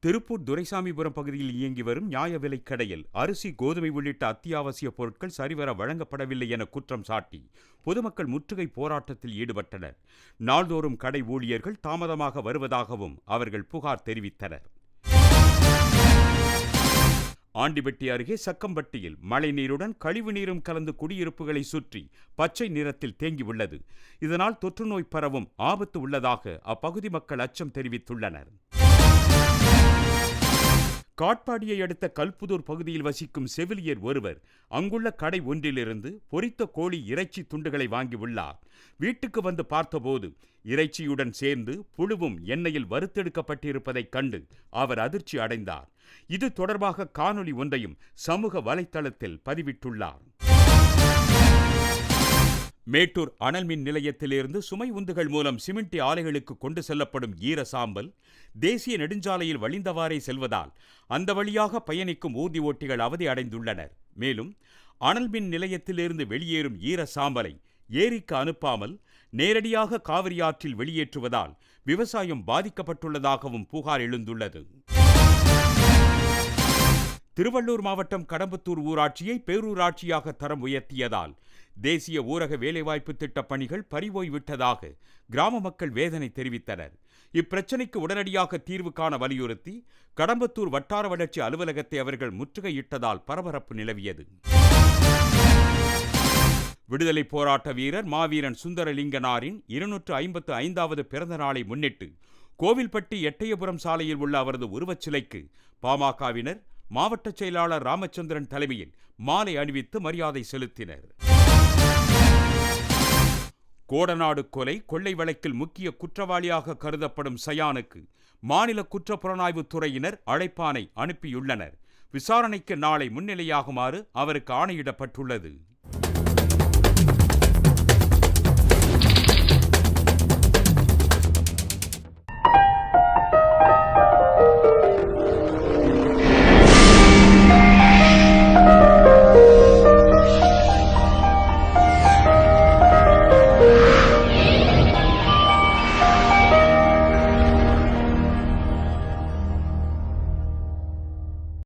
திருப்பூர் துரைசாமிபுரம் பகுதியில் இயங்கி வரும் நியாய விலைக் கடையில் அரிசி, கோதுமை உள்ளிட்ட அத்தியாவசிய பொருட்கள் சரிவர வழங்கப்படவில்லை என குற்றம் சாட்டி பொதுமக்கள் முற்றுகை போராட்டத்தில் ஈடுபட்டனர். நாள்தோறும் கடை ஊழியர்கள் தாமதமாக வருவதாகவும் அவர்கள் புகார் தெரிவித்தனர். ஆண்டிபட்டி அருகே சக்கம்பட்டியில் மழைநீருடன் கழிவுநீரும் கலந்து குடியிருப்புகளை சுற்றி பச்சை நிறத்தில் தேங்கியுள்ளது. இதனால் தொற்றுநோய் பரவும் ஆபத்து உள்ளதாக அப்பகுதி மக்கள் அச்சம் தெரிவித்துள்ளனர். காட்பாடியை அடுத்த கல்புதூர் பகுதியில் வசிக்கும் செவிலியர் ஒருவர் அங்குள்ள கடை ஒன்றிலிருந்து பொரித்த கோழி இறைச்சி துண்டுகளை வாங்கியுள்ளார். வீட்டுக்கு வந்து பார்த்தபோது இறைச்சியுடன் சேர்ந்து புழுவும் எண்ணெயில் வறுத்தெடுக்கப்பட்டிருப்பதைக் கண்டு அவர் அதிர்ச்சி அடைந்தார். இது தொடர்பாக காணொலி ஒன்றையும் சமூக வலைத்தளத்தில் பதிவிட்டுள்ளார். மேட்டூர் அனல் மின் நிலையத்திலிருந்து சுமை உந்துகள் மூலம் சிமெண்ட் ஆலைகளுக்கு கொண்டு செல்லப்படும் ஈர சாம்பல் தேசிய நெடுஞ்சாலையில் வழிந்தவாறே செல்வதால் அந்த வழியாக பயணிக்கும் ஊர்தி ஓட்டிகள் அவதி அடைந்துள்ளனர். மேலும் அனல் மின் நிலையத்திலிருந்து வெளியேறும் ஈர சாம்பலை ஏரிக்கு அனுப்பாமல் நேரடியாக காவிரி ஆற்றில் வெளியேற்றுவதால் விவசாயம் பாதிக்கப்பட்டுள்ளதாகவும் புகார் எழுந்துள்ளது. திருவள்ளூர் மாவட்டம் கடம்பத்தூர் ஊராட்சியை பேரூராட்சியாக தரம் உயர்த்தியதால் தேசிய ஊரக வேலைவாய்ப்பு திட்ட பணிகள் பறிபோய்விட்டதாக கிராம மக்கள் வேதனை தெரிவித்தனர். இப்பிரச்சினைக்கு உடனடியாக தீர்வு காண வலியுறுத்தி கடம்பத்தூர் வட்டார வளர்ச்சி அலுவலகத்தை அவர்கள் முற்றுகையிட்டதால் பரபரப்பு நிலவியது. விடுதலை போராட்ட வீரர் மாவீரன் சுந்தரலிங்கனாரின் 255வது பிறந்த நாளை முன்னிட்டு கோவில்பட்டி எட்டயபுரம் சாலையில் உள்ள அவரது உருவச்சிலைக்கு பாமகவினர் மாவட்ட செயலாளர் ராமச்சந்திரன் தலைமையில் மாலை அணிவித்து மரியாதை செலுத்தினர். கோடநாடு கொள்ளை வழக்கில் முக்கிய குற்றவாளியாக கருதப்படும் சயானுக்கு மாநில குற்றப்புலனாய்வுத் துறையினர் அழைப்பாணை அனுப்பியுள்ளனர். விசாரணைக்கு நாளை முன்னிலையாகுமாறு அவருக்கு ஆணையிடப்பட்டுள்ளது.